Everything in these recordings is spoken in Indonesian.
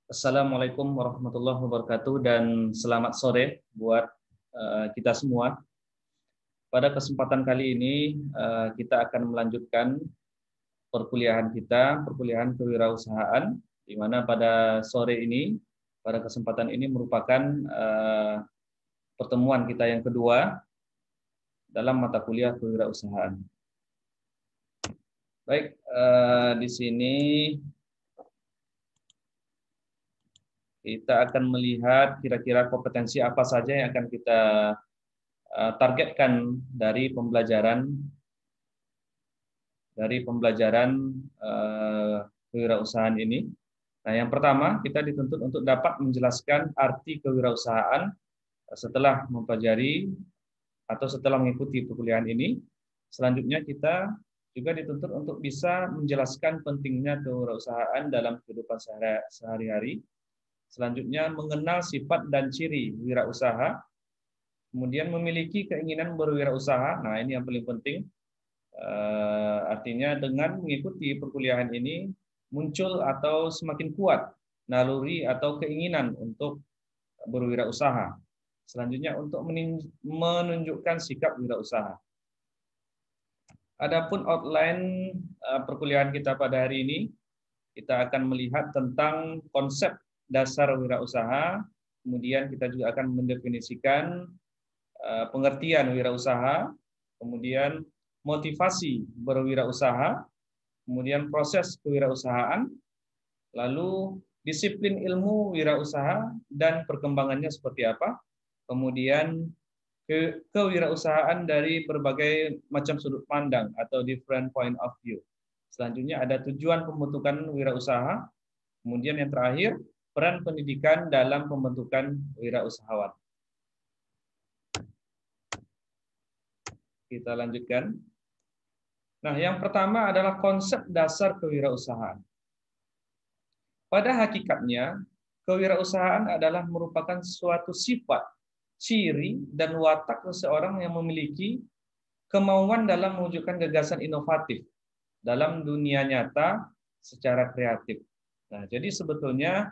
Assalamualaikum warahmatullahi wabarakatuh dan selamat sore buat kita semua. Pada kesempatan kali ini kita akan melanjutkan perkuliahan kewirausahaan, di mana pada sore ini, pada kesempatan ini merupakan pertemuan kita yang kedua dalam mata kuliah kewirausahaan. Baik, di sini kita akan melihat kira-kira kompetensi apa saja yang akan kita targetkan dari pembelajaran kewirausahaan ini. Nah, yang pertama kita dituntut untuk dapat menjelaskan arti kewirausahaan setelah mempelajari atau setelah mengikuti perkuliahan ini. Selanjutnya kita juga dituntut untuk bisa menjelaskan pentingnya kewirausahaan dalam kehidupan sehari-hari. Selanjutnya mengenal sifat dan ciri wirausaha. Kemudian memiliki keinginan berwirausaha. Nah, ini yang paling penting. Artinya dengan mengikuti perkuliahan ini muncul atau semakin kuat naluri atau keinginan untuk berwirausaha. Selanjutnya untuk menunjukkan sikap wirausaha. Adapun outline perkuliahan kita pada hari ini, kita akan melihat tentang konsep dasar wirausaha. Kemudian kita juga akan mendefinisikan pengertian wirausaha, kemudian motivasi berwirausaha, kemudian proses kewirausahaan, lalu disiplin ilmu wirausaha dan perkembangannya seperti apa, kemudian kewirausahaan dari berbagai macam sudut pandang atau different point of view. Selanjutnya ada tujuan pembentukan wirausaha, kemudian yang terakhir peran pendidikan dalam pembentukan wirausahawan. Kita lanjutkan. Nah, yang pertama adalah konsep dasar kewirausahaan. Pada hakikatnya, kewirausahaan adalah merupakan suatu sifat, ciri, dan watak seseorang yang memiliki kemauan dalam mewujudkan gagasan inovatif dalam dunia nyata secara kreatif. Nah, jadi sebetulnya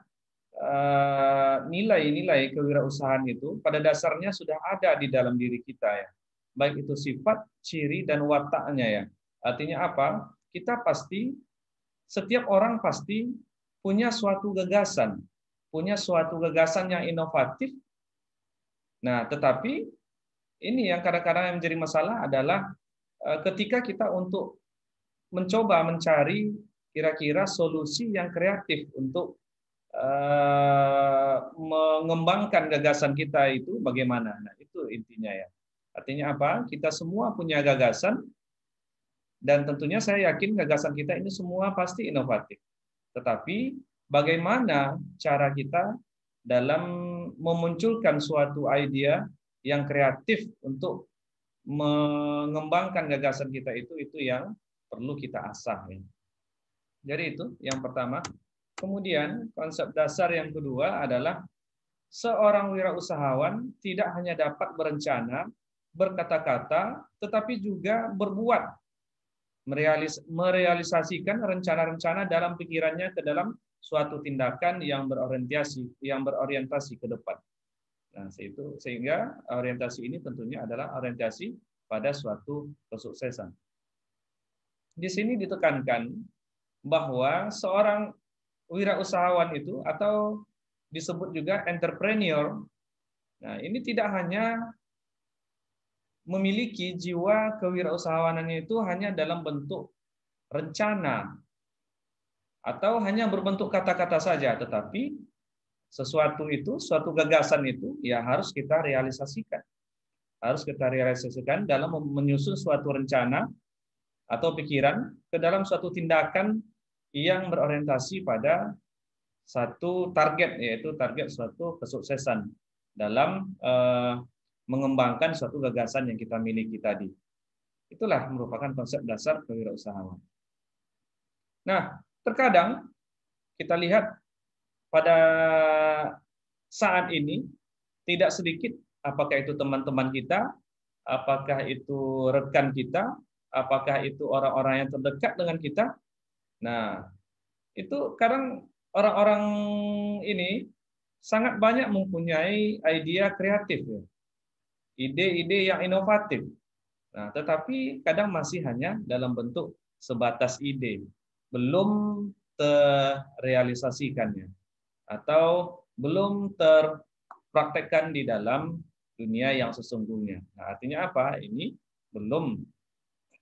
nilai-nilai kewirausahaan itu pada dasarnya sudah ada di dalam diri kita ya. Baik itu sifat, ciri, dan wataknya ya. Artinya apa? Kita pasti, setiap orang pasti punya suatu gagasan yang inovatif. Nah, tetapi ini yang kadang-kadang yang menjadi masalah adalah ketika kita untuk mencoba mencari kira-kira solusi yang kreatif untuk mengembangkan gagasan kita itu bagaimana. Nah, itu intinya ya. Artinya apa? Kita semua punya gagasan dan tentunya saya yakin gagasan kita ini semua pasti inovatif. Tetapi bagaimana cara kita dalam memunculkan suatu ide yang kreatif untuk mengembangkan gagasan kita itu yang perlu kita asah. Jadi itu yang pertama. Kemudian konsep dasar yang kedua adalah seorang wirausahawan tidak hanya dapat berencana, berkata-kata, tetapi juga berbuat, merealisasikan rencana-rencana dalam pikirannya ke dalam suatu tindakan yang berorientasi ke depan. Nah, itu sehingga orientasi ini tentunya adalah orientasi pada suatu kesuksesan. Di sini ditekankan bahwa seorang wirausahawan itu atau disebut juga entrepreneur. Nah, ini tidak hanya memiliki jiwa kewirausahawanannya itu hanya dalam bentuk rencana atau hanya berbentuk kata-kata saja, tetapi suatu gagasan itu ya harus kita realisasikan. Harus kita realisasikan dalam menyusun suatu rencana atau pikiran ke dalam suatu tindakan yang berorientasi pada satu target, yaitu target suatu kesuksesan dalam mengembangkan suatu gagasan yang kita miliki tadi. Itulah merupakan konsep dasar kewirausahaan. Nah, terkadang kita lihat pada saat ini tidak sedikit, apakah itu teman-teman kita, apakah itu rekan kita, apakah itu orang-orang yang terdekat dengan kita. Nah, itu kadang orang-orang ini sangat banyak mempunyai ide kreatif, ya. Ide-ide yang inovatif. Nah, tetapi kadang masih hanya dalam bentuk sebatas ide, belum terrealisasikannya atau belum terpraktekkan di dalam dunia yang sesungguhnya. Nah, artinya apa? Ini belum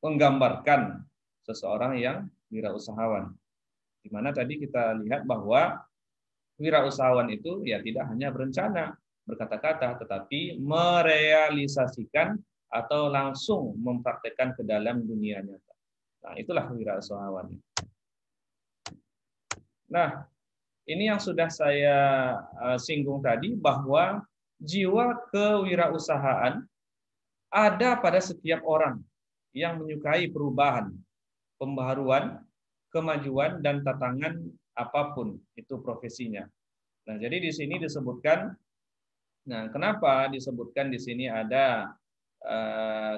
menggambarkan seseorang yang wirausahawan. Di mana tadi kita lihat bahwa wirausahawan itu ya tidak hanya berencana, berkata-kata, tetapi merealisasikan atau langsung mempraktekkan ke dalam dunia nyata. Nah, itulah wirausahawan. Nah, ini yang sudah saya singgung tadi, bahwa jiwa kewirausahaan ada pada setiap orang yang menyukai perubahan, pembaharuan, kemajuan, dan tantangan apapun itu profesinya. Nah, jadi di sini disebutkan, nah kenapa disebutkan di sini ada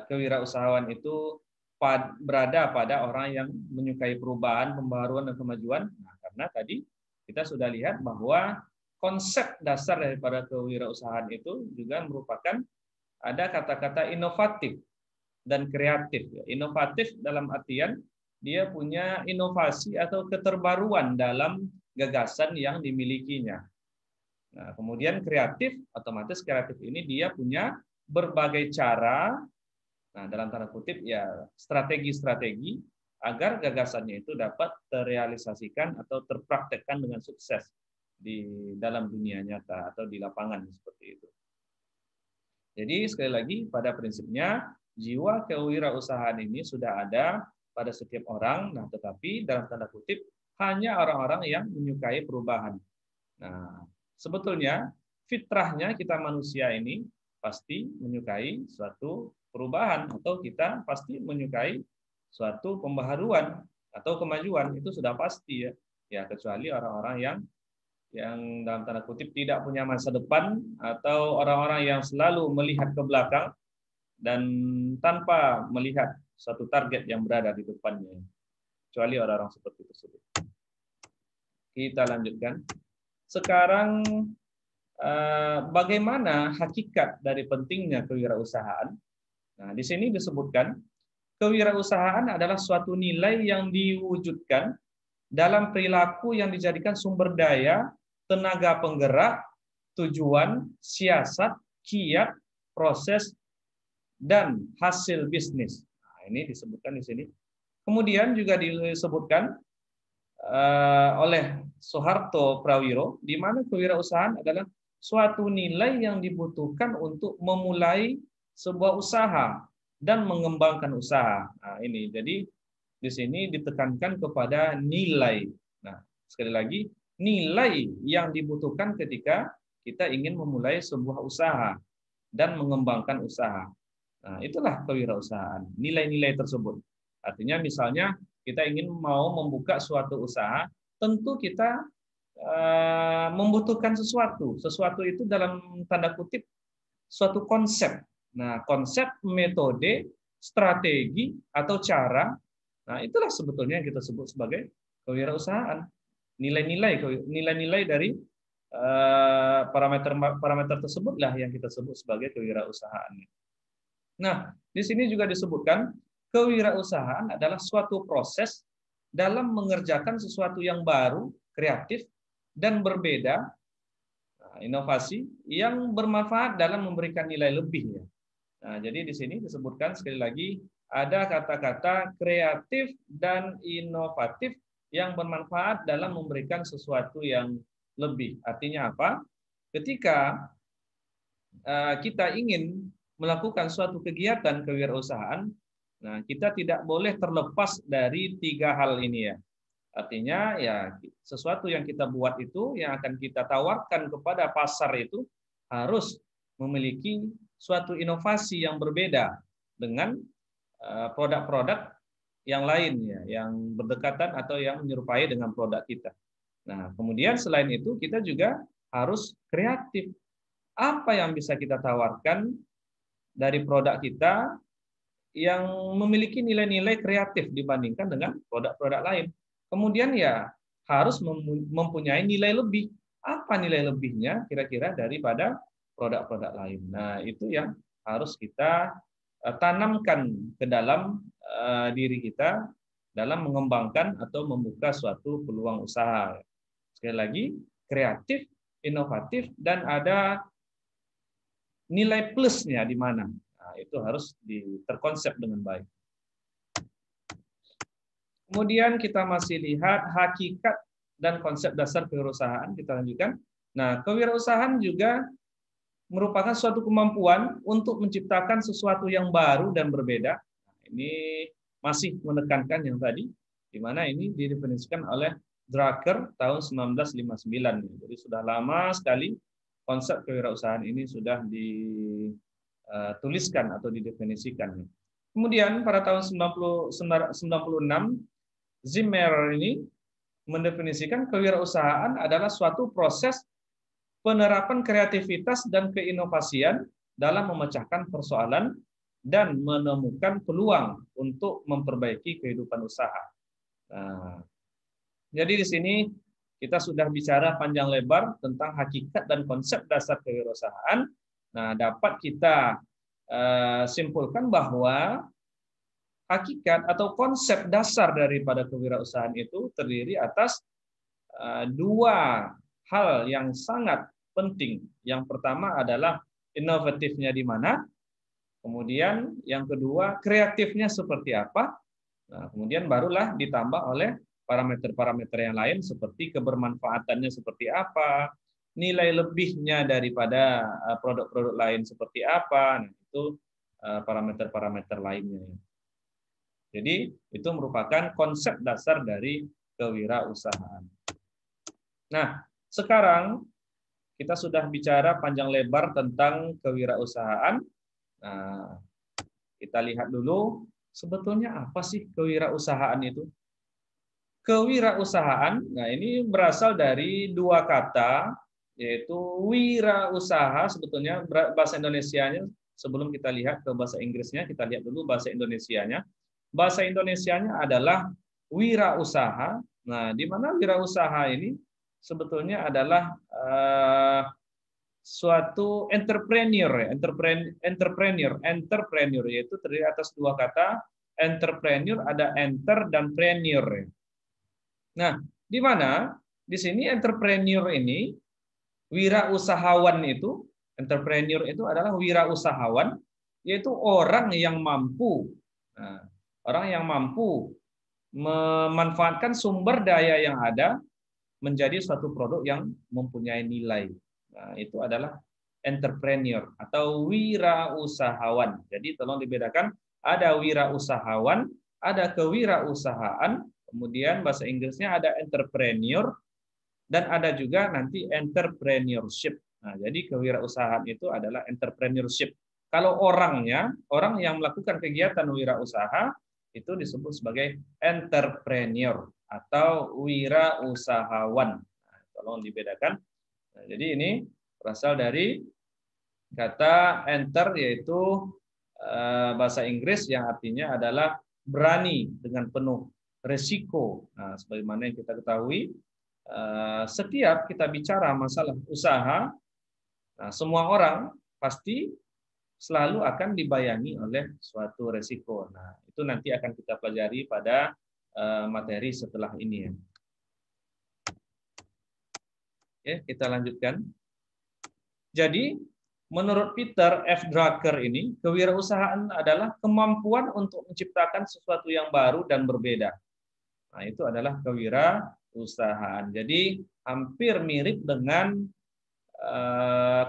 kewirausahaan itu berada pada orang yang menyukai perubahan, pembaharuan, dan kemajuan? Nah, karena tadi kita sudah lihat bahwa konsep dasar daripada kewirausahaan itu juga merupakan ada kata-kata inovatif dan kreatif. Inovatif dalam artian dia punya inovasi atau keterbaruan dalam gagasan yang dimilikinya. Nah, kemudian kreatif, otomatis kreatif ini dia punya berbagai cara, nah dalam tanda kutip ya strategi-strategi agar gagasannya itu dapat terrealisasikan atau terpraktekkan dengan sukses di dalam dunia nyata atau di lapangan seperti itu. Jadi sekali lagi pada prinsipnya jiwa kewirausahaan ini sudah ada pada setiap orang, nah tetapi dalam tanda kutip hanya orang-orang yang menyukai perubahan. Nah, sebetulnya fitrahnya kita manusia ini pasti menyukai suatu perubahan atau kita pasti menyukai suatu pembaharuan atau kemajuan, itu sudah pasti ya. Ya kecuali orang-orang yang dalam tanda kutip tidak punya masa depan atau orang-orang yang selalu melihat ke belakang dan tanpa melihat suatu target yang berada di depannya. Kecuali orang-orang seperti tersebut. Kita lanjutkan. Sekarang bagaimana hakikat dari pentingnya kewirausahaan? Nah, di sini disebutkan kewirausahaan adalah suatu nilai yang diwujudkan dalam perilaku yang dijadikan sumber daya, tenaga penggerak, tujuan, siasat, kiat, proses, dan hasil bisnis. Nah, ini disebutkan di sini. Kemudian juga disebutkan oleh Soeharto Prawiro, di mana kewirausahaan adalah suatu nilai yang dibutuhkan untuk memulai sebuah usaha dan mengembangkan usaha. Nah, ini jadi di sini ditekankan kepada nilai. Nah, sekali lagi nilai yang dibutuhkan ketika kita ingin memulai sebuah usaha dan mengembangkan usaha. Nah, itulah kewirausahaan. Nilai-nilai tersebut. Artinya misalnya kita ingin mau membuka suatu usaha, tentu kita membutuhkan sesuatu. Sesuatu itu dalam tanda kutip suatu konsep. Nah, konsep, metode, strategi atau cara. Nah, itulah sebetulnya yang kita sebut sebagai kewirausahaan. Nilai-nilai dari parameter tersebutlah yang kita sebut sebagai kewirausahaan. Nah, di sini juga disebutkan kewirausahaan adalah suatu proses dalam mengerjakan sesuatu yang baru, kreatif, dan berbeda, inovasi yang bermanfaat dalam memberikan nilai lebih. Nah, jadi di sini disebutkan sekali lagi ada kata-kata kreatif dan inovatif yang bermanfaat dalam memberikan sesuatu yang lebih. Artinya apa? Ketika kita ingin melakukan suatu kegiatan kewirausahaan, nah kita tidak boleh terlepas dari 3 hal ini ya. Artinya ya sesuatu yang kita buat itu yang akan kita tawarkan kepada pasar itu harus memiliki suatu inovasi yang berbeda dengan produk-produk yang lain ya, yang berdekatan atau yang menyerupai dengan produk kita. Nah, kemudian selain itu kita juga harus kreatif. Apa yang bisa kita tawarkan dari produk kita yang memiliki nilai-nilai kreatif dibandingkan dengan produk-produk lain. Kemudian ya harus mempunyai nilai lebih. Apa nilai lebihnya kira-kira daripada produk-produk lain? Nah, itu yang harus kita tanamkan ke dalam diri kita dalam mengembangkan atau membuka suatu peluang usaha. Sekali lagi, kreatif, inovatif, dan ada nilai plusnya di mana. Nah, itu harus terkonsep dengan baik. Kemudian kita masih lihat hakikat dan konsep dasar kewirausahaan. Kita lanjutkan. Nah, kewirausahaan juga merupakan suatu kemampuan untuk menciptakan sesuatu yang baru dan berbeda. Ini masih menekankan yang tadi, di mana ini didefinisikan oleh Drucker tahun 1959. Jadi sudah lama sekali konsep kewirausahaan ini sudah dituliskan atau didefinisikan. Kemudian pada tahun 96, Zimmer ini mendefinisikan kewirausahaan adalah suatu proses penerapan kreativitas dan keinovasian dalam memecahkan persoalan dan menemukan peluang untuk memperbaiki kehidupan usaha. Nah, jadi di sini kita sudah bicara panjang lebar tentang hakikat dan konsep dasar kewirausahaan. Nah, dapat kita simpulkan bahwa hakikat atau konsep dasar daripada kewirausahaan itu terdiri atas dua hal yang sangat penting. Yang pertama adalah inovatifnya di mana, kemudian yang kedua kreatifnya seperti apa. Nah, kemudian barulah ditambah oleh parameter-parameter yang lain seperti kebermanfaatannya seperti apa, nilai lebihnya daripada produk-produk lain seperti apa. Nah, itu parameter-parameter lainnya. Jadi itu merupakan konsep dasar dari kewirausahaan. Nah, sekarang kita sudah bicara panjang lebar tentang kewirausahaan. Nah, kita lihat dulu sebetulnya apa sih kewirausahaan itu? Kewirausahaan, nah ini berasal dari dua kata, yaitu wirausaha. Sebetulnya bahasa Indonesianya, sebelum kita lihat ke bahasa Inggrisnya, kita lihat dulu bahasa Indonesianya. Bahasa Indonesianya adalah wirausaha. Nah, di mana wirausaha ini sebetulnya adalah suatu entrepreneur, yaitu terdiri atas dua kata. Entrepreneur, ada enter dan preneur. Nah, di mana di sini entrepreneur ini, wirausahawan itu, entrepreneur itu adalah wirausahawan, yaitu orang yang mampu. Nah, orang yang mampu memanfaatkan sumber daya yang ada menjadi suatu produk yang mempunyai nilai. Nah, itu adalah entrepreneur atau wirausahawan. Jadi tolong dibedakan, ada wirausahawan, ada kewirausahaan, kemudian bahasa Inggrisnya ada entrepreneur, dan ada juga nanti entrepreneurship. Nah, jadi kewirausahaan itu adalah entrepreneurship. Kalau orangnya, orang yang melakukan kegiatan wirausaha, itu disebut sebagai entrepreneur atau wirausahawan. Nah, tolong dibedakan. Nah, jadi ini berasal dari kata enter, yaitu bahasa Inggris yang artinya adalah berani dengan penuh resiko. Nah, sebagaimana yang kita ketahui, setiap kita bicara masalah usaha, nah, semua orang pasti selalu akan dibayangi oleh suatu resiko. Nah, itu nanti akan kita pelajari pada materi setelah ini. Oke, kita lanjutkan. Jadi, menurut Peter F. Drucker ini, kewirausahaan adalah kemampuan untuk menciptakan sesuatu yang baru dan berbeda. Nah, itu adalah kewirausahaan. Jadi, hampir mirip dengan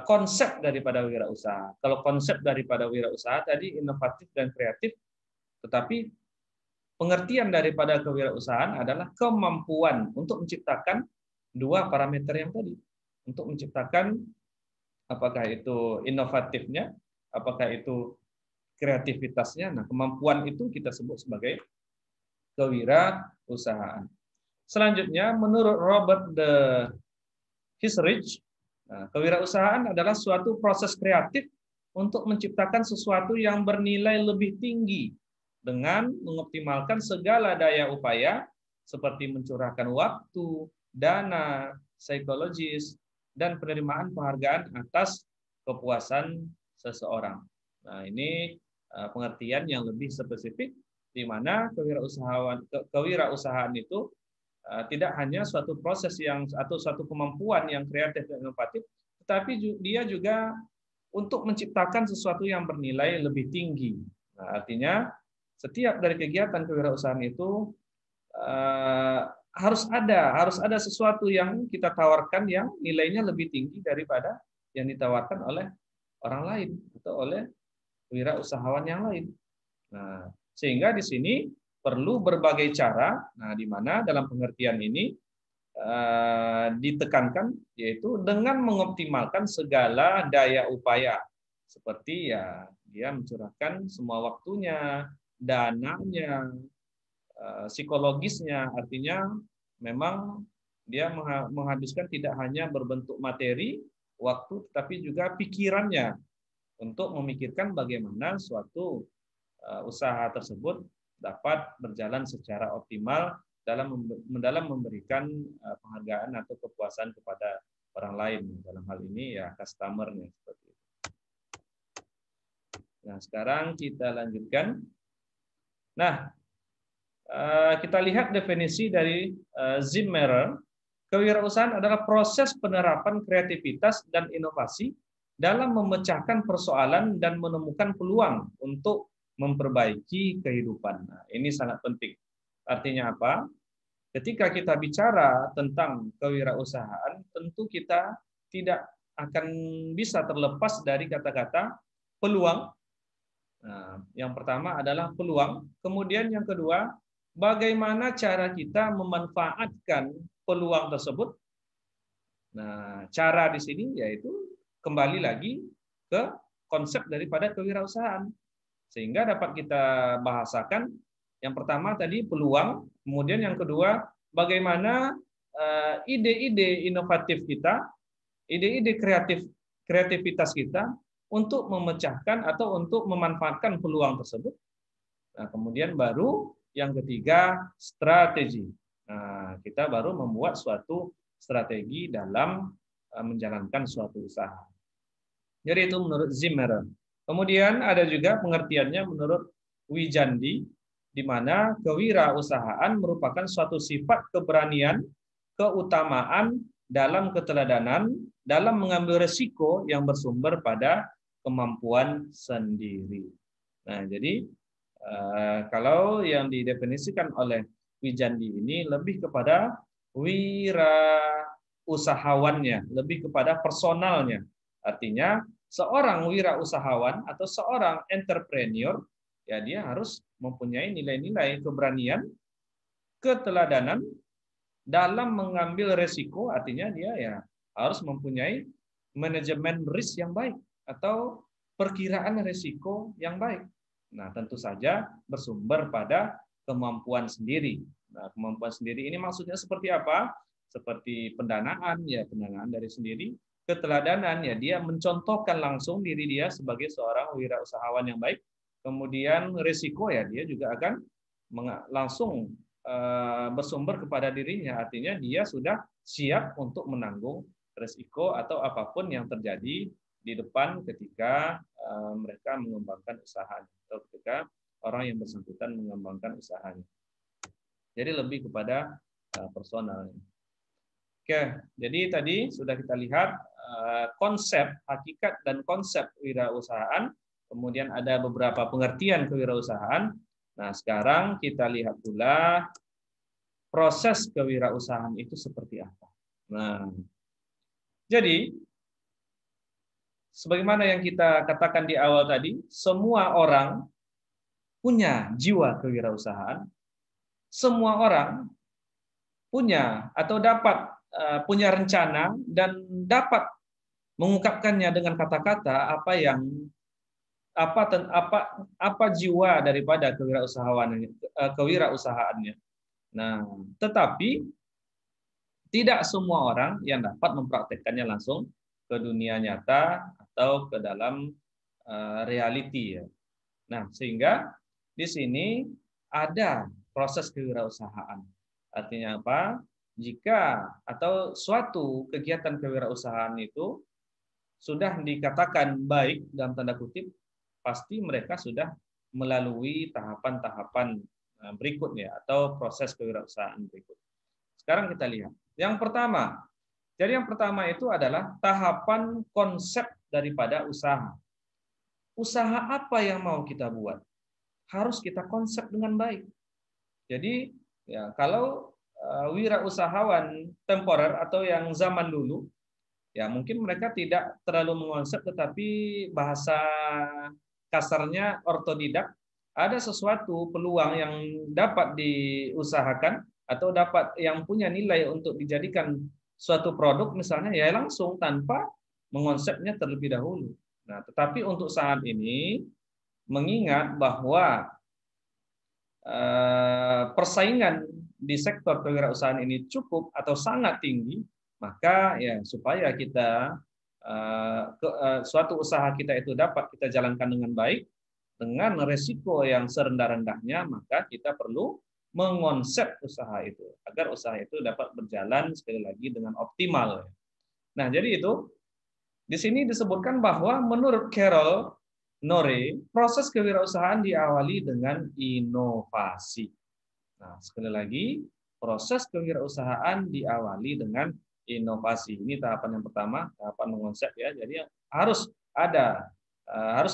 konsep daripada wirausaha. Kalau konsep daripada wirausaha tadi inovatif dan kreatif, tetapi pengertian daripada kewirausahaan adalah kemampuan untuk menciptakan dua parameter yang tadi. Untuk menciptakan apakah itu inovatifnya, apakah itu kreativitasnya. Nah, kemampuan itu kita sebut sebagai kewirausahaan. Selanjutnya, menurut Robert D. Hisrich, kewirausahaan adalah suatu proses kreatif untuk menciptakan sesuatu yang bernilai lebih tinggi dengan mengoptimalkan segala daya upaya seperti mencurahkan waktu, dana, psikologis, dan penerimaan penghargaan atas kepuasan seseorang. Nah, ini pengertian yang lebih spesifik di mana kewirausahaan itu tidak hanya suatu proses atau suatu kemampuan yang kreatif dan inovatif, tetapi dia juga untuk menciptakan sesuatu yang bernilai lebih tinggi. Nah, artinya setiap dari kegiatan kewirausahaan itu harus ada sesuatu yang kita tawarkan yang nilainya lebih tinggi daripada yang ditawarkan oleh orang lain atau oleh wirausahawan yang lain. Nah, sehingga di sini perlu berbagai cara. Nah, di mana dalam pengertian ini ditekankan yaitu dengan mengoptimalkan segala daya upaya, seperti ya dia mencurahkan semua waktunya, dananya, psikologisnya, artinya memang dia menghabiskan tidak hanya berbentuk materi, waktu, tetapi juga pikirannya untuk memikirkan bagaimana suatu usaha tersebut dapat berjalan secara optimal dalam memberikan penghargaan atau kepuasan kepada orang lain, dalam hal ini ya customer-nya seperti itu. Nah, sekarang kita lanjutkan. Nah, kita lihat definisi dari Zimmerer. Kewirausahaan adalah proses penerapan kreativitas dan inovasi dalam memecahkan persoalan dan menemukan peluang untuk memperbaiki kehidupan. Nah, ini sangat penting. Artinya apa? Ketika kita bicara tentang kewirausahaan, tentu kita tidak akan bisa terlepas dari kata-kata peluang. Nah, yang pertama adalah peluang. Kemudian yang kedua, bagaimana cara kita memanfaatkan peluang tersebut. Nah, cara di sini yaitu kembali lagi ke konsep daripada kewirausahaan. Sehingga dapat kita bahasakan yang pertama tadi peluang, kemudian yang kedua bagaimana ide-ide inovatif kita, ide-ide kreativitas kita untuk memecahkan atau untuk memanfaatkan peluang tersebut. Nah, kemudian baru yang ketiga strategi. Nah, kita baru membuat suatu strategi dalam menjalankan suatu usaha. Jadi itu menurut Zimmerer. Kemudian ada juga pengertiannya menurut Wijandi, di mana kewirausahaan merupakan suatu sifat keberanian, keutamaan dalam keteladanan, dalam mengambil resiko yang bersumber pada kemampuan sendiri. Nah, jadi kalau yang didefinisikan oleh Wijandi ini lebih kepada wirausahawannya, lebih kepada personalnya. Artinya seorang wirausahawan atau seorang entrepreneur, ya dia harus mempunyai nilai-nilai keberanian, keteladanan dalam mengambil resiko, artinya dia ya harus mempunyai manajemen risk yang baik atau perkiraan resiko yang baik. Nah, tentu saja bersumber pada kemampuan sendiri. Nah, kemampuan sendiri ini maksudnya seperti apa? Seperti pendanaan, ya pendanaan dari sendiri. Keteladanan, ya dia mencontohkan langsung diri dia sebagai seorang wirausahawan yang baik. Kemudian risiko, ya dia juga akan langsung bersumber kepada dirinya. Artinya dia sudah siap untuk menanggung risiko atau apapun yang terjadi di depan ketika mereka mengembangkan usahanya atau ketika orang yang bersangkutan mengembangkan usahanya. Jadi lebih kepada personal. Oke, jadi tadi sudah kita lihat konsep, hakikat dan konsep wirausahaan, kemudian ada beberapa pengertian kewirausahaan. Nah, sekarang kita lihat pula proses kewirausahaan itu seperti apa. Nah, jadi sebagaimana yang kita katakan di awal tadi, semua orang punya jiwa kewirausahaan. Semua orang punya atau dapat punya rencana dan dapat mengungkapkannya dengan kata-kata apa jiwa daripada kewirausahaannya. Nah, tetapi tidak semua orang yang dapat mempraktekkannya langsung ke dunia nyata atau ke dalam reality ya. Nah, sehingga di sini ada proses kewirausahaan. Artinya apa? Jika atau suatu kegiatan kewirausahaan itu sudah dikatakan baik dalam tanda kutip, pasti mereka sudah melalui tahapan-tahapan berikutnya atau proses kewirausahaan berikut. Sekarang kita lihat. Yang pertama, jadi yang pertama itu adalah tahapan konsep daripada usaha. Usaha apa yang mau kita buat? Harus kita konsep dengan baik. Jadi ya kalau wirausahawan temporer atau yang zaman dulu, ya mungkin mereka tidak terlalu mengonsep, tetapi bahasa kasarnya ortodidak, ada sesuatu peluang yang dapat diusahakan atau dapat yang punya nilai untuk dijadikan suatu produk misalnya, ya langsung tanpa mengonsepnya terlebih dahulu. Nah, tetapi untuk saat ini mengingat bahwa persaingan di sektor kewirausahaan ini cukup atau sangat tinggi, maka ya supaya kita suatu usaha kita itu dapat kita jalankan dengan baik dengan resiko yang serendah-rendahnya, maka kita perlu mengonsep usaha itu agar usaha itu dapat berjalan sekali lagi dengan optimal. Nah, jadi itu di sini disebutkan bahwa menurut Carol Nore, proses kewirausahaan diawali dengan inovasi. Nah, sekali lagi, proses kewirausahaan diawali dengan inovasi. Ini tahapan yang pertama, tahapan mengonsep ya. Jadi harus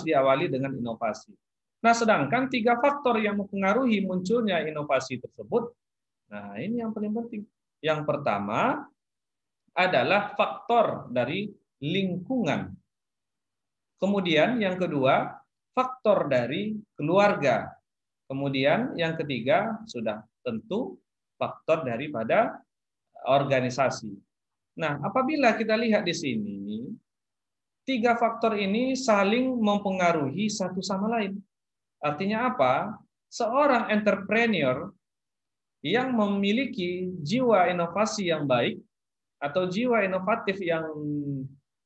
diawali dengan inovasi. Nah, sedangkan 3 faktor yang mempengaruhi munculnya inovasi tersebut, nah ini yang paling penting. Yang pertama adalah faktor dari lingkungan. Kemudian yang kedua, faktor dari keluarga. Kemudian yang ketiga, sudah tentu faktor daripada organisasi. Nah, apabila kita lihat di sini, 3 faktor ini saling mempengaruhi satu sama lain. Artinya apa? Seorang entrepreneur yang memiliki jiwa inovasi yang baik atau jiwa inovatif yang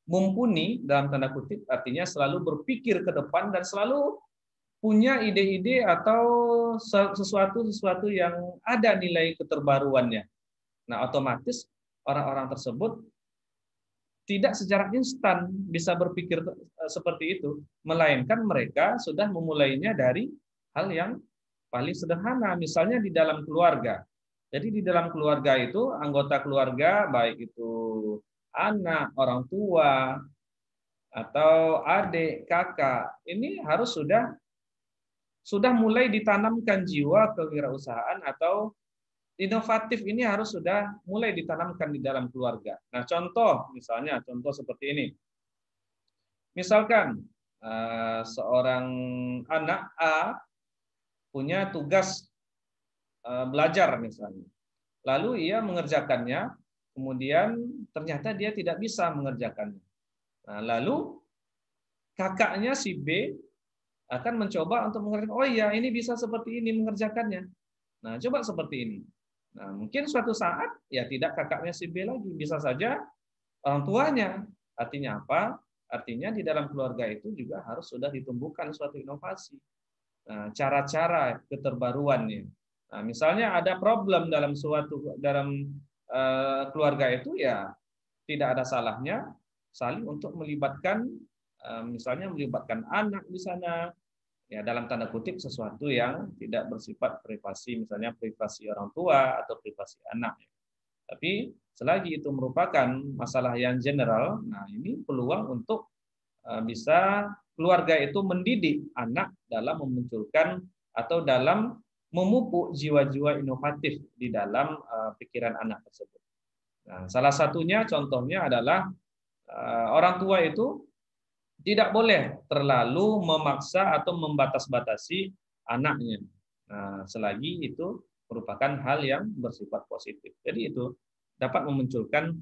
mumpuni dalam tanda kutip, artinya selalu berpikir ke depan dan selalu punya ide-ide atau sesuatu yang ada nilai keterbaruannya. Nah, otomatis orang-orang tersebut tidak secara instan bisa berpikir seperti itu, melainkan mereka sudah memulainya dari hal yang paling sederhana, misalnya di dalam keluarga. Jadi di dalam keluarga itu, anggota keluarga, baik itu anak, orang tua, atau adik, kakak, ini harus sudah mulai ditanamkan jiwa kewirausahaan atau inovatif ini harus sudah mulai ditanamkan di dalam keluarga. Nah, misalnya contoh seperti ini. Misalkan seorang anak A punya tugas belajar misalnya. Lalu ia mengerjakannya, kemudian ternyata dia tidak bisa mengerjakannya. Nah, lalu kakaknya si B akan mencoba untuk mengerjakan, oh iya ini bisa seperti ini mengerjakannya. Nah, coba seperti ini. Nah, mungkin suatu saat ya tidak kakaknya si B lagi, bisa saja orang tuanya. Artinya apa? Artinya di dalam keluarga itu juga harus sudah ditumbuhkan suatu inovasi. Nah, cara-cara keterbaruannya. Nah, misalnya ada problem dalam keluarga itu, ya tidak ada salahnya saling untuk melibatkan, misalnya melibatkan anak di sana, ya dalam tanda kutip sesuatu yang tidak bersifat privasi, misalnya privasi orang tua atau privasi anak. Tapi selagi itu merupakan masalah yang general, nah ini peluang untuk bisa keluarga itu mendidik anak dalam memunculkan atau dalam memupuk jiwa-jiwa inovatif di dalam pikiran anak tersebut. Nah, salah satunya contohnya adalah orang tua itu tidak boleh terlalu memaksa atau membatas-batasi anaknya. Nah, selagi itu merupakan hal yang bersifat positif. Jadi itu dapat memunculkan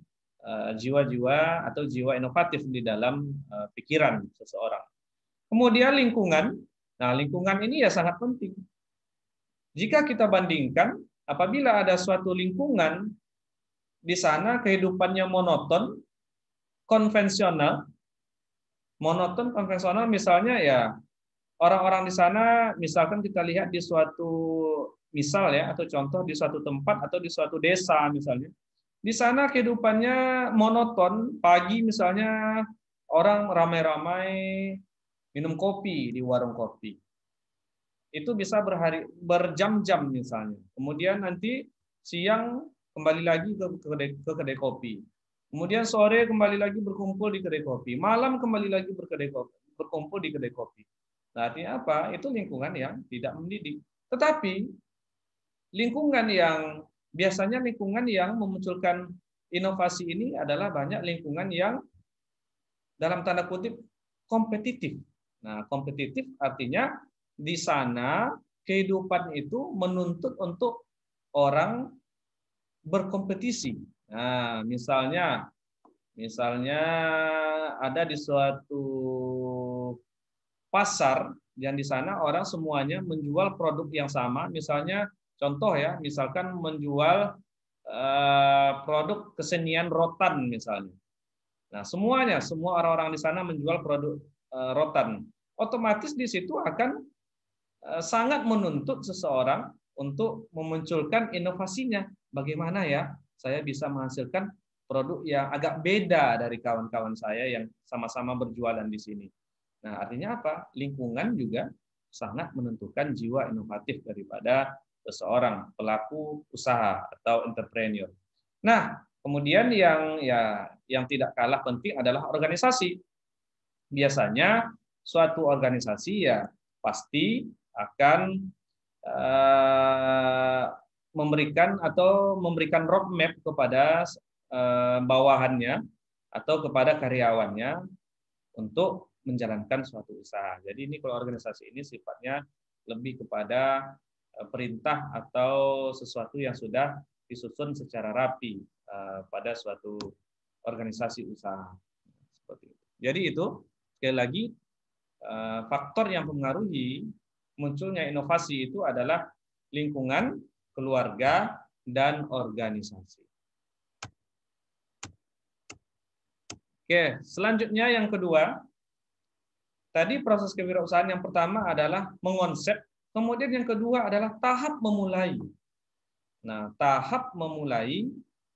jiwa-jiwa atau jiwa inovatif di dalam pikiran seseorang. Kemudian lingkungan. Nah, lingkungan ini ya sangat penting. Jika kita bandingkan, apabila ada suatu lingkungan di sana kehidupannya monoton, konvensional misalnya ya orang-orang di sana, misalkan kita lihat di suatu misal ya, atau contoh di suatu tempat atau di suatu desa misalnya. Di sana kehidupannya monoton, pagi misalnya orang ramai-ramai minum kopi di warung kopi. Itu bisa berjam-jam misalnya. Kemudian nanti siang kembali lagi ke kedai kopi. Kemudian sore kembali lagi berkumpul di kedai kopi. Malam kembali lagi berkumpul di kedai kopi. Nah, artinya apa? Itu lingkungan yang tidak mendidik. Tetapi lingkungan yang biasanya lingkungan yang memunculkan inovasi ini adalah banyak lingkungan yang dalam tanda kutip kompetitif. Nah, kompetitif artinya di sana kehidupan itu menuntut untuk orang berkompetisi. Nah, misalnya ada di suatu pasar yang di sana orang semuanya menjual produk yang sama, misalnya contoh ya, misalkan menjual produk kesenian rotan misalnya. Nah, semua orang-orang di sana menjual produk rotan. Otomatis di situ akan sangat menuntut seseorang untuk memunculkan inovasinya. Bagaimana ya saya bisa menghasilkan produk yang agak beda dari kawan-kawan saya yang sama-sama berjualan di sini. Nah, artinya apa? Lingkungan juga sangat menentukan jiwa inovatif daripada seseorang pelaku usaha atau entrepreneur. Nah, kemudian yang tidak kalah penting adalah organisasi. Biasanya suatu organisasi ya pasti akan memberikan roadmap kepada bawahannya atau kepada karyawannya untuk menjalankan suatu usaha. Jadi ini kalau organisasi ini sifatnya lebih kepada perintah atau sesuatu yang sudah disusun secara rapi pada suatu organisasi usaha. Seperti itu. Jadi itu sekali lagi faktor yang mempengaruhi munculnya inovasi itu adalah lingkungan, keluarga, dan organisasi. Oke, selanjutnya yang kedua, tadi proses kewirausahaan yang pertama adalah mengonsep, kemudian yang kedua adalah tahap memulai. Nah, tahap memulai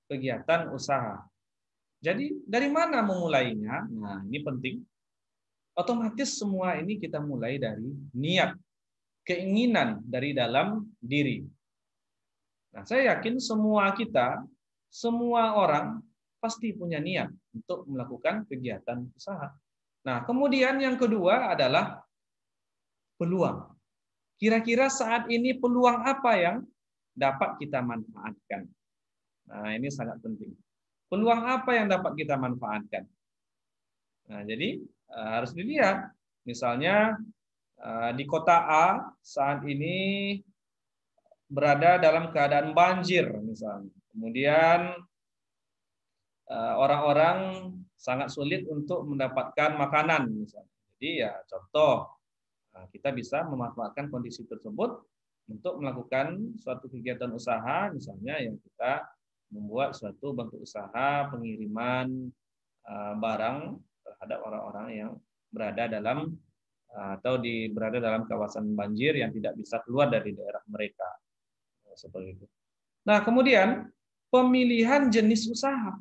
kegiatan usaha. Jadi dari mana memulainya? Nah, ini penting. Otomatis semua ini kita mulai dari niat, keinginan dari dalam diri. Nah, saya yakin semua kita, semua orang pasti punya niat untuk melakukan kegiatan usaha. Nah, kemudian yang kedua adalah peluang. Kira-kira saat ini peluang apa yang dapat kita manfaatkan? Nah, ini sangat penting. Peluang apa yang dapat kita manfaatkan? Nah, jadi harus dilihat. Misalnya di kota A saat ini berada dalam keadaan banjir misalnya. Kemudian orang-orang sangat sulit untuk mendapatkan makanan misalnya. Jadi ya contoh kita bisa memanfaatkan kondisi tersebut untuk melakukan suatu kegiatan usaha misalnya yang kita membuat suatu bentuk usaha pengiriman barang terhadap orang-orang yang berada dalam berada dalam kawasan banjir yang tidak bisa keluar dari daerah mereka. Seperti itu. Nah, kemudian pemilihan jenis usaha.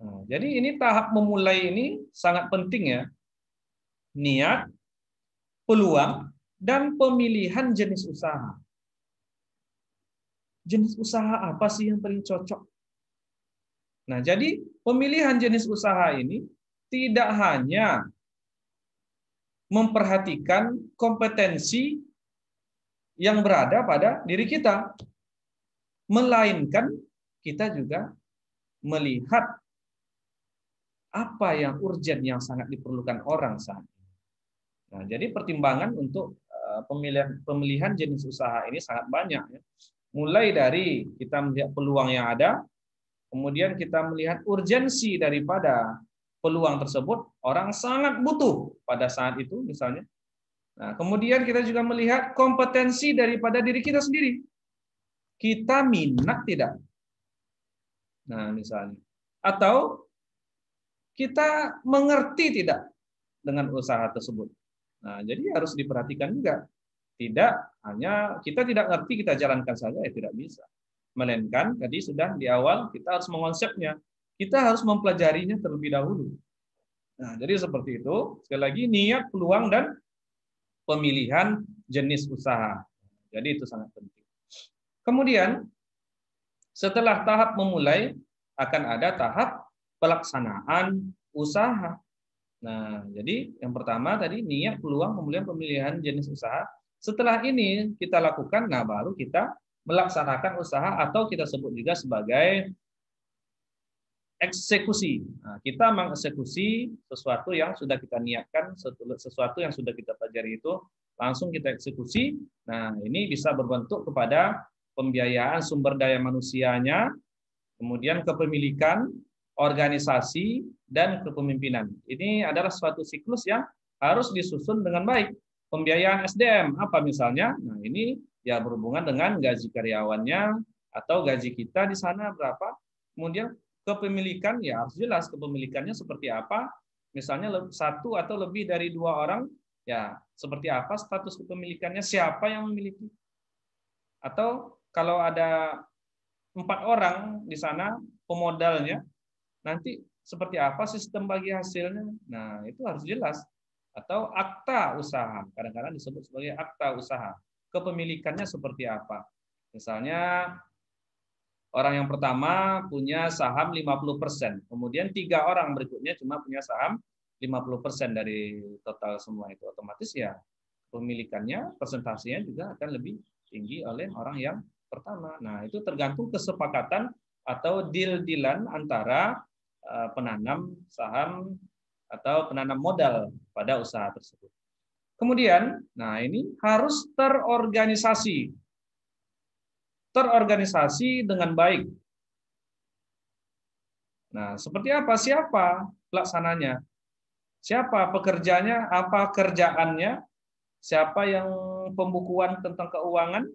Nah, jadi ini tahap memulai ini sangat penting ya. Niat, peluang, dan pemilihan jenis usaha. Jenis usaha apa sih yang paling cocok? Nah, jadi pemilihan jenis usaha ini tidak hanya memperhatikan kompetensi yang berada pada diri kita, melainkan kita juga melihat apa yang urgent yang sangat diperlukan orang saat ini. Nah, jadi pertimbangan untuk pemilihan jenis usaha ini sangat banyak ya. Mulai dari kita melihat peluang yang ada, kemudian kita melihat urgensi daripada peluang tersebut, orang sangat butuh pada saat itu misalnya. Nah, kemudian kita juga melihat kompetensi daripada diri kita sendiri. Kita minat tidak? Nah, misalnya. Atau kita mengerti tidak dengan usaha tersebut? Nah, jadi harus diperhatikan juga. Tidak hanya kita tidak ngerti kita jalankan saja, ya tidak bisa. Melainkan tadi sudah di awal kita harus mengonsepnya. Kita harus mempelajarinya terlebih dahulu. Nah, jadi seperti itu. Sekali lagi niat, peluang dan pemilihan jenis usaha. Jadi itu sangat penting. Kemudian setelah tahap memulai akan ada tahap pelaksanaan usaha. Nah, jadi yang pertama tadi niat, peluang, kemudian pemilihan jenis usaha. Setelah ini kita lakukan, nah baru kita melaksanakan usaha atau kita sebut juga sebagai eksekusi. Nah, kita mengeksekusi sesuatu yang sudah kita niatkan, sesuatu yang sudah kita pelajari itu langsung kita eksekusi. Nah, ini bisa berbentuk kepada pembiayaan sumber daya manusianya, kemudian kepemilikan, organisasi, dan kepemimpinan. Ini adalah suatu siklus yang harus disusun dengan baik. Pembiayaan SDM, apa misalnya? Nah, ini ya berhubungan dengan gaji karyawannya atau gaji kita di sana berapa. Kemudian kepemilikan, ya harus jelas kepemilikannya seperti apa. Misalnya satu atau lebih dari 2 orang, ya seperti apa status kepemilikannya, siapa yang memiliki. Atau kalau ada 4 orang di sana pemodalnya, nanti seperti apa sistem bagi hasilnya. Nah, itu harus jelas. Atau akta usaha, kadang-kadang disebut sebagai akta usaha. Kepemilikannya seperti apa? Misalnya orang yang pertama punya saham 50%, kemudian 3 orang berikutnya cuma punya saham 50% dari total semua itu. Otomatis ya pemilikannya, persentasenya juga akan lebih tinggi oleh orang yang pertama. Nah, itu tergantung kesepakatan atau deal-dealan antara penanam saham atau penanam modal pada usaha tersebut. Kemudian, nah ini harus terorganisasi. Terorganisasi dengan baik. Nah, seperti apa? Siapa pelaksananya? Siapa pekerjanya? Apa kerjaannya? Siapa yang pembukuan tentang keuangan?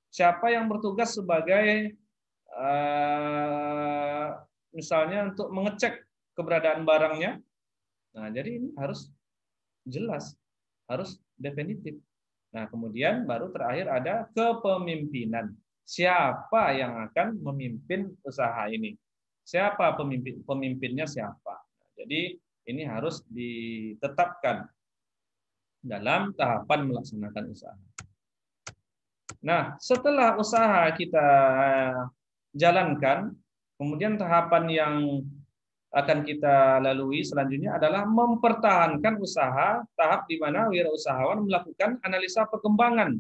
Siapa yang bertugas sebagai misalnya untuk mengecek keberadaan barangnya? Nah, jadi ini harus jelas, harus definitif. Nah, kemudian baru terakhir ada kepemimpinan. Siapa yang akan memimpin usaha ini? Siapa pemimpinnya siapa? Nah, jadi ini harus ditetapkan dalam tahapan melaksanakan usaha. Nah, setelah usaha kita jalankan, kemudian tahapan yang akan kita lalui selanjutnya adalah mempertahankan usaha, tahap di mana wirausahawan melakukan analisa perkembangan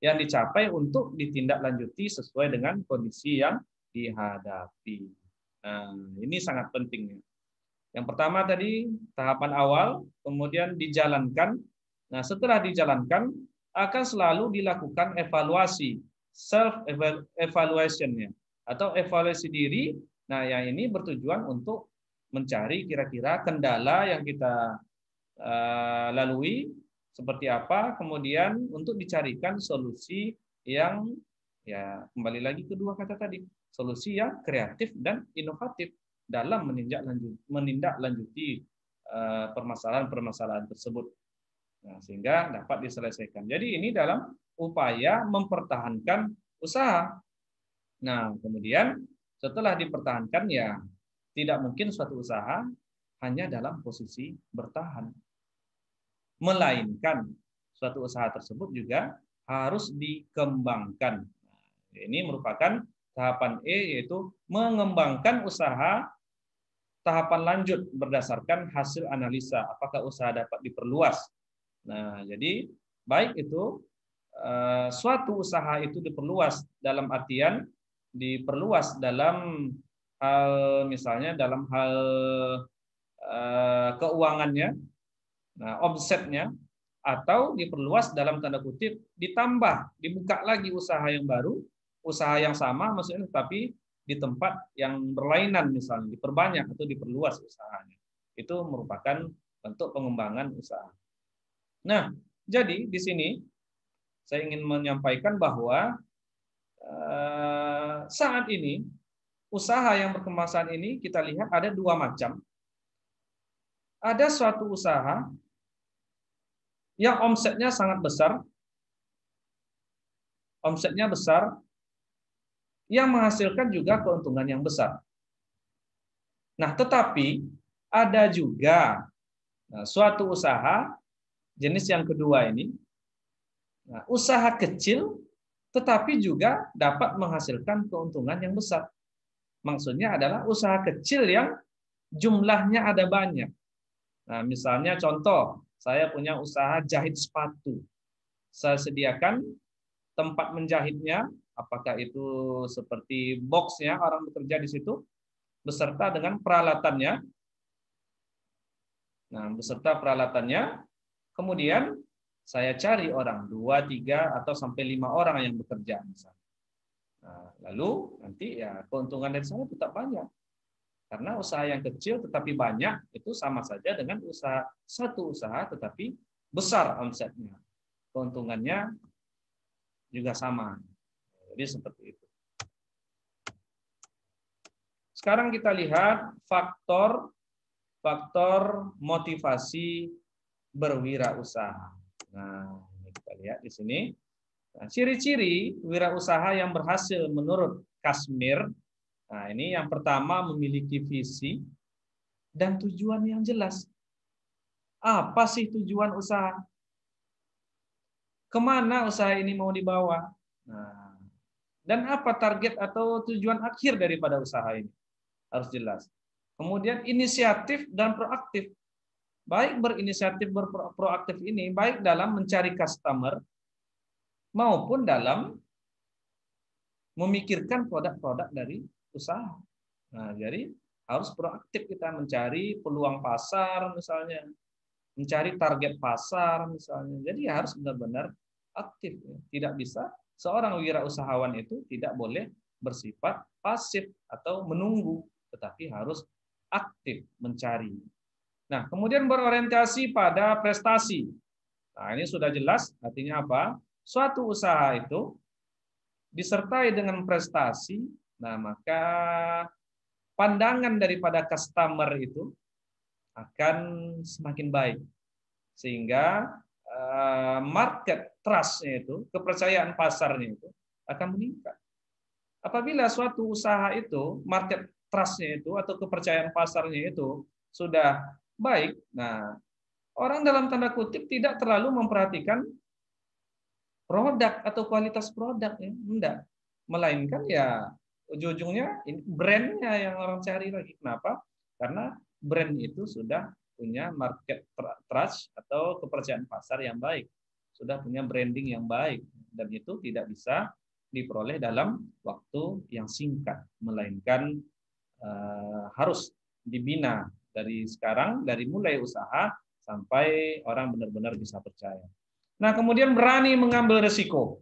yang dicapai untuk ditindaklanjuti sesuai dengan kondisi yang dihadapi. Nah, ini sangat penting. Yang pertama tadi tahapan awal, kemudian dijalankan. Nah, setelah dijalankan akan selalu dilakukan evaluasi, self evaluation-nya atau evaluasi diri. Nah, yang ini bertujuan untuk mencari kira-kira kendala yang kita lalui seperti apa, kemudian untuk dicarikan solusi yang ya kembali lagi kedua kata tadi, solusi yang kreatif dan inovatif dalam menindaklanjuti permasalahan-permasalahan tersebut. Nah, sehingga dapat diselesaikan. Jadi ini dalam upaya mempertahankan usaha. Nah, kemudian setelah dipertahankan ya tidak mungkin suatu usaha hanya dalam posisi bertahan. Melainkan suatu usaha tersebut juga harus dikembangkan. Ini merupakan tahapan E, yaitu mengembangkan usaha tahapan lanjut berdasarkan hasil analisa apakah usaha dapat diperluas. Nah, jadi baik itu suatu usaha itu diperluas dalam artian diperluas dalam hal misalnya dalam hal keuangannya, nah omsetnya, atau diperluas dalam tanda kutip ditambah, dibuka lagi usaha yang baru, usaha yang sama maksudnya tapi di tempat yang berlainan misalnya diperbanyak atau diperluas usahanya. Itu merupakan bentuk pengembangan usaha. Nah, jadi di sini saya ingin menyampaikan bahwa saat ini usaha yang berkembang saat ini kita lihat ada 2 macam. Ada suatu usaha yang omsetnya sangat besar, omsetnya besar, yang menghasilkan juga keuntungan yang besar. Nah, tetapi ada juga suatu usaha jenis yang kedua ini, usaha kecil tetapi juga dapat menghasilkan keuntungan yang besar. Maksudnya adalah usaha kecil yang jumlahnya ada banyak. Nah, misalnya contoh, saya punya usaha jahit sepatu. Saya sediakan tempat menjahitnya, apakah itu seperti boxnya, orang bekerja di situ, beserta dengan peralatannya. Nah, beserta peralatannya, kemudian saya cari orang, 2, 3, atau sampai 5 orang yang bekerja. Misalnya. Nah, lalu nanti ya keuntungan dari sana tetap banyak. Karena usaha yang kecil tetapi banyak, itu sama saja dengan satu usaha tetapi besar omsetnya. Keuntungannya juga sama. Jadi seperti itu. Sekarang kita lihat faktor motivasi berwirausaha. Nah, ini kita lihat di sini. Nah, ciri-ciri wirausaha yang berhasil menurut Kashmir. Nah, ini yang pertama memiliki visi dan tujuan yang jelas. Apa sih tujuan usaha? Kemana usaha ini mau dibawa? Nah, dan apa target atau tujuan akhir daripada usaha ini? Harus jelas. Kemudian inisiatif dan proaktif. Baik berinisiatif proaktif ini, baik dalam mencari customer, maupun dalam memikirkan produk-produk dari usaha. Nah, jadi harus proaktif kita mencari peluang pasar misalnya, mencari target pasar misalnya. Jadi harus benar-benar aktif. Tidak bisa seorang wirausahawan itu tidak boleh bersifat pasif atau menunggu, tetapi harus aktif mencari. Nah, kemudian berorientasi pada prestasi. Nah, ini sudah jelas artinya apa? Suatu usaha itu disertai dengan prestasi, nah maka pandangan daripada customer itu akan semakin baik. Sehingga market trust-nya itu, kepercayaan pasarnya itu akan meningkat. Apabila suatu usaha itu, market trust-nya itu atau kepercayaan pasarnya itu sudah baik, nah orang dalam tanda kutip tidak terlalu memperhatikan produk atau kualitas produk, ya enggak, melainkan ya ujung-ujungnya brandnya yang orang cari lagi. Kenapa? Karena brand itu sudah punya market trust atau kepercayaan pasar yang baik, sudah punya branding yang baik, dan itu tidak bisa diperoleh dalam waktu yang singkat, melainkan harus dibina dari sekarang, dari mulai usaha sampai orang benar-benar bisa percaya. Nah, kemudian berani mengambil risiko.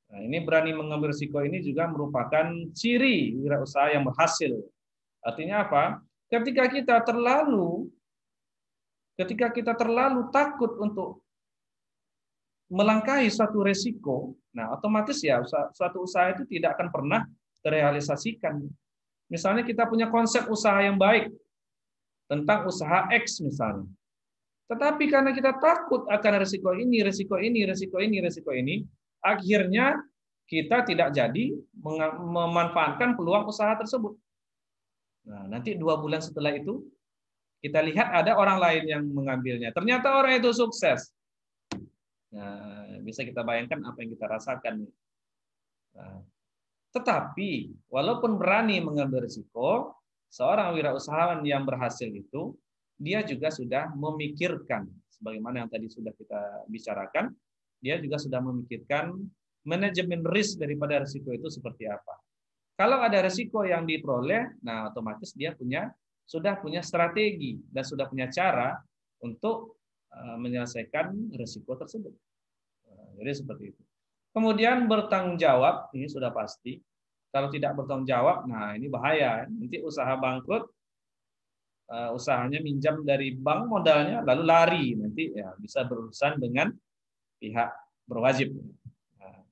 Nah, ini berani mengambil risiko ini juga merupakan ciri wirausaha yang berhasil. Artinya apa? Ketika kita terlalu takut untuk melangkahi suatu risiko, nah otomatis ya suatu usaha itu tidak akan pernah terrealisasikan. Misalnya kita punya konsep usaha yang baik tentang usaha X misalnya. Tetapi karena kita takut akan risiko ini, akhirnya kita tidak jadi memanfaatkan peluang usaha tersebut. Nah, nanti 2 bulan setelah itu, kita lihat ada orang lain yang mengambilnya. Ternyata orang itu sukses. Nah, bisa kita bayangkan apa yang kita rasakan. Nah, tetapi, walaupun berani mengambil risiko, seorang wirausahawan yang berhasil itu, dia juga sudah memikirkan, sebagaimana yang tadi sudah kita bicarakan, dia juga sudah memikirkan manajemen risk daripada risiko itu seperti apa. Kalau ada risiko yang diperoleh, nah otomatis dia sudah punya strategi dan sudah punya cara untuk menyelesaikan risiko tersebut. Jadi seperti itu. Kemudian bertanggung jawab, ini sudah pasti. Kalau tidak bertanggung jawab, nah ini bahaya. Nanti usaha bangkrut, usahanya minjam dari bank modalnya, lalu lari. Nanti ya bisa berurusan dengan pihak berwajib. Nah,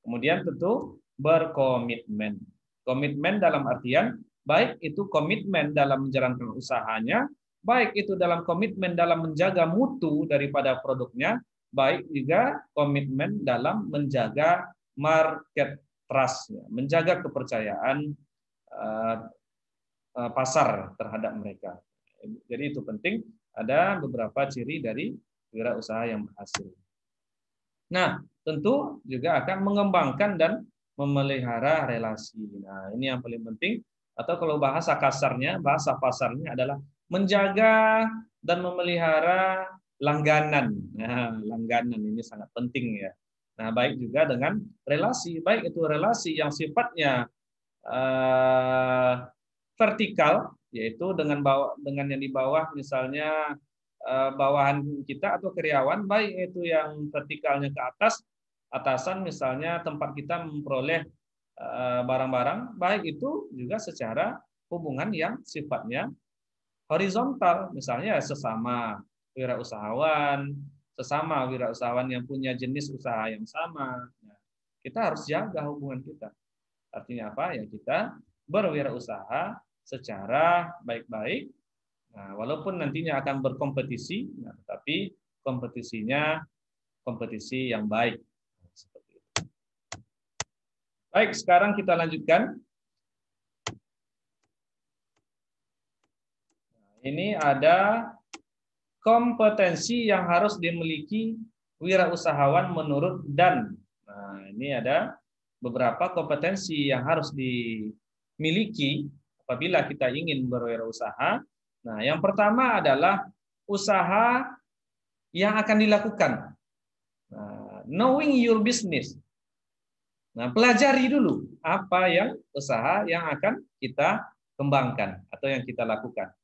kemudian tentu berkomitmen. Komitmen dalam artian, baik itu komitmen dalam menjalankan usahanya, baik itu dalam komitmen dalam menjaga mutu daripada produknya, baik juga komitmen dalam menjaga market trust, menjaga kepercayaan pasar terhadap mereka. Jadi itu penting, ada beberapa ciri dari wirausaha yang berhasil. Nah, tentu juga akan mengembangkan dan memelihara relasi. Nah, ini yang paling penting, atau kalau bahasa kasarnya, bahasa pasarnya adalah menjaga dan memelihara langganan. Nah, langganan ini sangat penting ya. Nah, baik juga dengan relasi, baik itu relasi yang sifatnya vertikal, yaitu dengan yang di bawah, misalnya bawahan kita atau karyawan, baik itu yang vertikalnya ke atas, atasan misalnya tempat kita memperoleh barang-barang, baik itu juga secara hubungan yang sifatnya horizontal, misalnya sesama wirausahawan yang punya jenis usaha yang sama. Nah, kita harus jaga hubungan kita. Artinya apa? Ya kita berwirausaha secara baik-baik. Nah, walaupun nantinya akan berkompetisi, nah, tetapi kompetisinya kompetisi yang baik. Seperti itu. Baik, sekarang kita lanjutkan. Ini ada kompetensi yang harus dimiliki wirausahawan menurut Dan. Nah, ini ada beberapa kompetensi yang harus dimiliki apabila kita ingin berwirausaha. Nah, yang pertama adalah usaha yang akan dilakukan. Nah, knowing your business. Nah, pelajari dulu apa yang usaha yang akan kita kembangkan atau yang kita lakukan.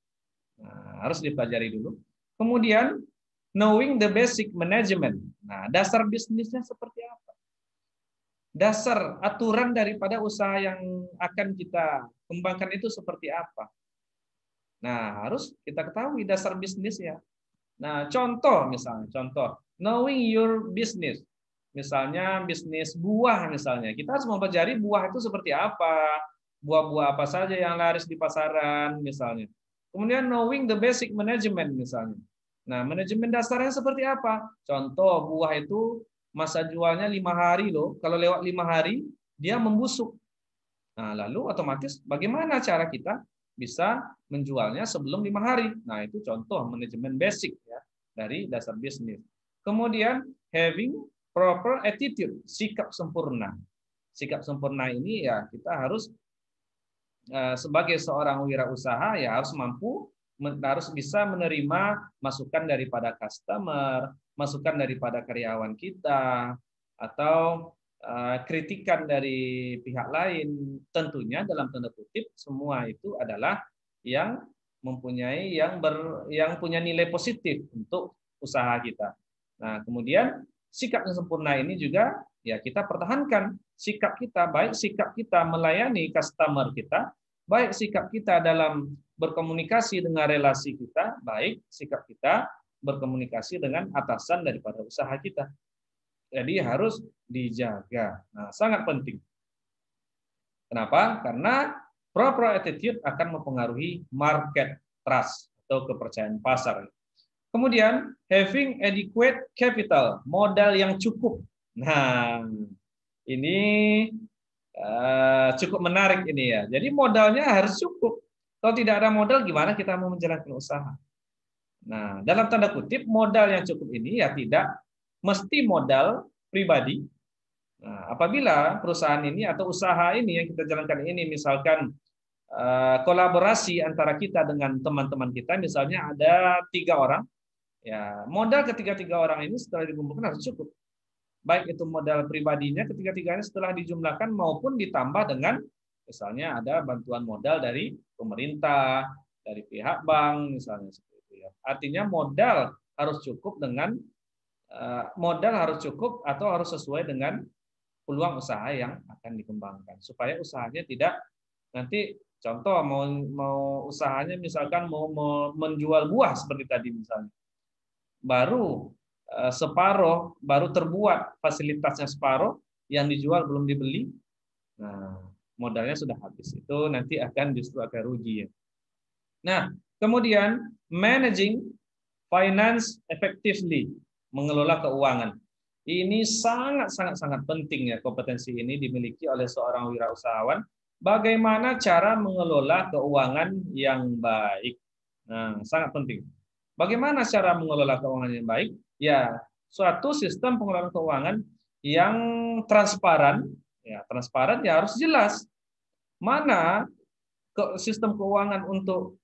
Nah, harus dipelajari dulu. Kemudian knowing the basic management. Nah, dasar bisnisnya seperti apa? Dasar aturan daripada usaha yang akan kita kembangkan itu seperti apa? Nah, harus kita ketahui dasar bisnisnya. Nah, contoh knowing your business. Misalnya bisnis buah misalnya. Kita harus mempelajari buah itu seperti apa, buah-buah apa saja yang laris di pasaran misalnya. Kemudian knowing the basic management misalnya. Nah, manajemen dasarnya seperti apa? Contoh buah itu masa jualnya 5 hari loh. Kalau lewat 5 hari dia membusuk. Nah, lalu otomatis bagaimana cara kita bisa menjualnya sebelum 5 hari? Nah, itu contoh manajemen basic ya dari dasar bisnis. Kemudian having proper attitude, sikap sempurna. Sikap sempurna ini ya kita harus sebagai seorang wirausaha ya harus bisa menerima masukan daripada customer, masukan daripada karyawan kita, atau kritikan dari pihak lain. Tentunya dalam tanda kutip semua itu adalah yang mempunyai yang punya nilai positif untuk usaha kita. Nah, kemudian sikap yang sempurna ini juga ya kita pertahankan sikap kita, baik sikap kita melayani customer kita, baik sikap kita dalam berkomunikasi dengan relasi kita, baik sikap kita berkomunikasi dengan atasan daripada usaha kita. Jadi harus dijaga. Nah, sangat penting. Kenapa? Karena proper attitude akan mempengaruhi market trust atau kepercayaan pasar. Kemudian having adequate capital, modal yang cukup. Nah, ini cukup menarik ini ya. Jadi modalnya harus cukup. Kalau tidak ada modal, gimana kita mau menjalankan usaha? Nah, dalam tanda kutip, modal yang cukup ini ya tidak mesti modal pribadi. Nah, apabila perusahaan ini atau usaha ini yang kita jalankan ini, misalkan kolaborasi antara kita dengan teman-teman kita, misalnya ada 3 orang, ya modal ketiga-tiga orang ini setelah dikumpulkan harus cukup. Baik itu modal pribadinya ketiga-tiganya setelah dijumlahkan maupun ditambah dengan misalnya ada bantuan modal dari pemerintah, dari pihak bank misalnya seperti itu ya. Artinya modal harus cukup atau harus sesuai dengan peluang usaha yang akan dikembangkan supaya usahanya tidak nanti contoh mau usahanya misalkan mau menjual buah seperti tadi misalnya. Baru terbuat fasilitasnya separuh, yang dijual belum dibeli, nah modalnya sudah habis, itu nanti justru akan rugi. Nah, Kemudian managing finance effectively, mengelola keuangan. Ini sangat penting ya, kompetensi ini dimiliki oleh seorang wirausahawan. Bagaimana cara mengelola keuangan yang baik? Nah, sangat penting. Bagaimana cara mengelola keuangan yang baik? Ya, suatu sistem pengelolaan keuangan yang transparan, ya transparan ya harus jelas. Mana sistem keuangan untuk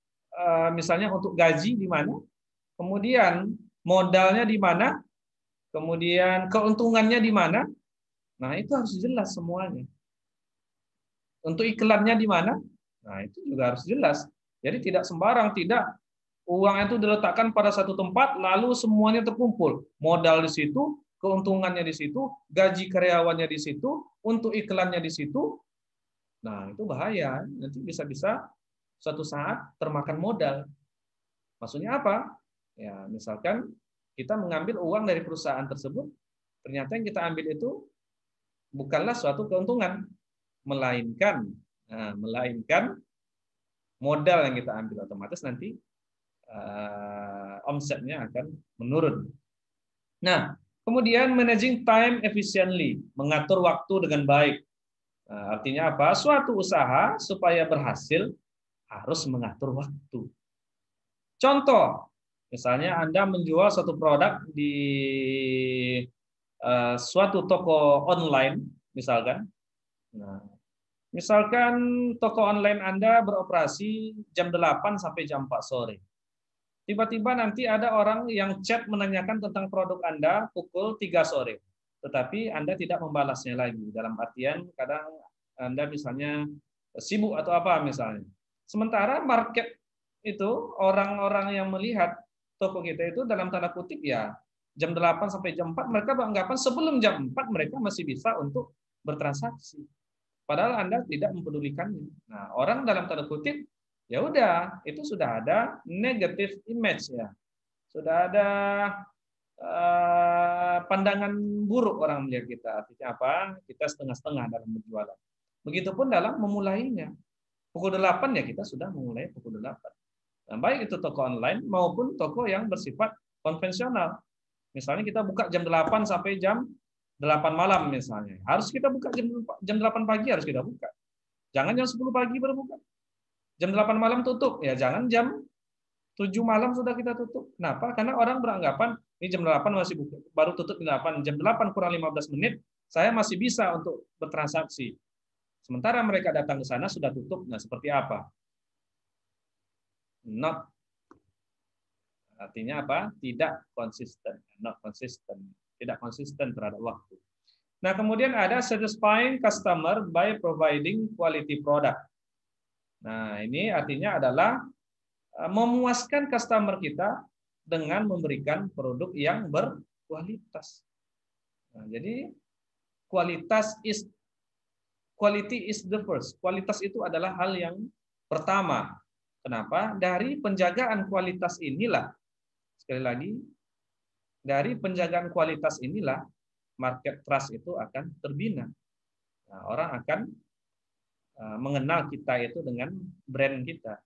misalnya untuk gaji di mana, kemudian modalnya di mana, kemudian keuntungannya di mana. Nah, itu harus jelas semuanya. Untuk iklannya di mana? Nah, itu juga harus jelas. Jadi tidak sembarang, tidak uang itu diletakkan pada satu tempat lalu semuanya terkumpul. Modal di situ, keuntungannya di situ, gaji karyawannya di situ, untuk iklannya di situ. Nah, itu bahaya. Nanti bisa-bisa suatu saat termakan modal. Maksudnya apa? Ya, misalkan kita mengambil uang dari perusahaan tersebut, ternyata yang kita ambil itu bukanlah suatu keuntungan, melainkan modal yang kita ambil, otomatis nanti omsetnya akan menurun. Nah, kemudian managing time efficiently, mengatur waktu dengan baik. Nah, artinya apa? Suatu usaha supaya berhasil harus mengatur waktu. Contoh, misalnya Anda menjual suatu produk di suatu toko online, misalkan. Nah, misalkan toko online Anda beroperasi jam 8 sampai jam 4 sore. Tiba-tiba nanti ada orang yang chat menanyakan tentang produk Anda pukul 3 sore. Tetapi Anda tidak membalasnya lagi. Dalam artian kadang Anda misalnya sibuk atau apa misalnya. Sementara market itu orang-orang yang melihat toko kita itu dalam tanda kutip ya jam 8 sampai jam 4 mereka beranggapan sebelum jam 4 mereka masih bisa untuk bertransaksi. Padahal Anda tidak mempedulikannya. Nah, orang dalam tanda kutip ya udah, itu sudah ada negative image ya. Sudah ada pandangan buruk orang melihat kita. Artinya apa? Kita setengah-setengah dalam berjualan. Begitupun dalam memulainya. Pukul 8 ya kita sudah memulai pukul 8. Nah, baik itu toko online maupun toko yang bersifat konvensional. Misalnya kita buka jam 8 sampai jam 8 malam misalnya. Harus kita buka jam 8 pagi harus kita buka. Jangan jam 10 pagi baru buka. Jam 8 malam tutup. Ya jangan jam 7 malam sudah kita tutup. Kenapa? Karena orang beranggapan ini jam 8 masih buka, baru tutup jam 8. Jam 8 kurang 15 menit saya masih bisa untuk bertransaksi. Sementara mereka datang ke sana sudah tutup. Nah, seperti apa? Not. Artinya apa? Tidak konsisten. Not consistent. Tidak konsisten terhadap waktu. Nah, kemudian ada satisfying customer by providing quality product. Nah, ini artinya adalah memuaskan customer kita dengan memberikan produk yang berkualitas. Nah, jadi quality is the first. Kualitas itu adalah hal yang pertama. Kenapa? Dari penjagaan kualitas inilah, sekali lagi, dari penjagaan kualitas inilah market trust itu akan terbina. Nah, orang akan mengenal kita itu dengan brand kita.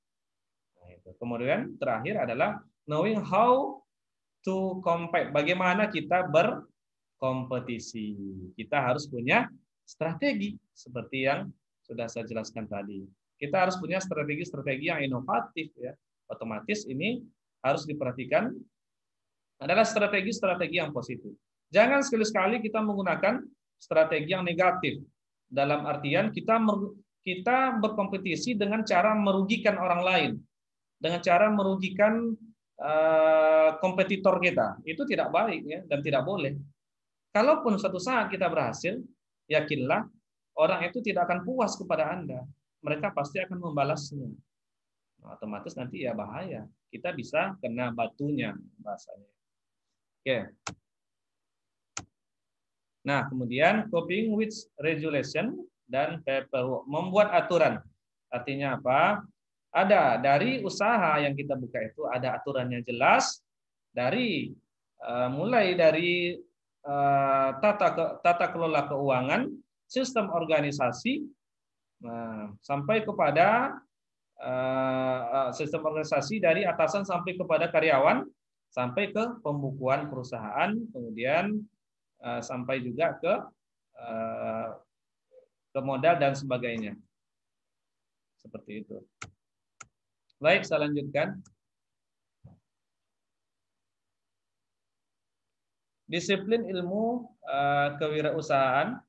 Nah, itu. Kemudian terakhir adalah knowing how to compete. Bagaimana kita berkompetisi. Kita harus punya strategi seperti yang sudah saya jelaskan tadi. Kita harus punya strategi-strategi yang inovatif ya. Otomatis ini harus diperhatikan adalah strategi-strategi yang positif. Jangan sekali-sekali kita menggunakan strategi yang negatif. Dalam artian kita berkompetisi dengan cara merugikan orang lain. Dengan cara merugikan kompetitor kita. Itu tidak baik ya, dan tidak boleh. Kalaupun suatu saat kita berhasil, yakinlah orang itu tidak akan puas kepada Anda. Mereka pasti akan membalasnya. Nah, otomatis nanti ya bahaya. Kita bisa kena batunya bahasanya. Oke. Nah, kemudian coping with regulation dan paperwork, membuat aturan. Artinya apa? Ada dari usaha yang kita buka itu ada aturannya jelas, dari mulai dari tata kelola keuangan, sistem organisasi, sampai kepada sistem organisasi dari atasan sampai kepada karyawan, sampai ke pembukuan perusahaan, kemudian sampai juga ke modal dan sebagainya. Seperti itu. Baik, saya lanjutkan. Disiplin ilmu kewirausahaan.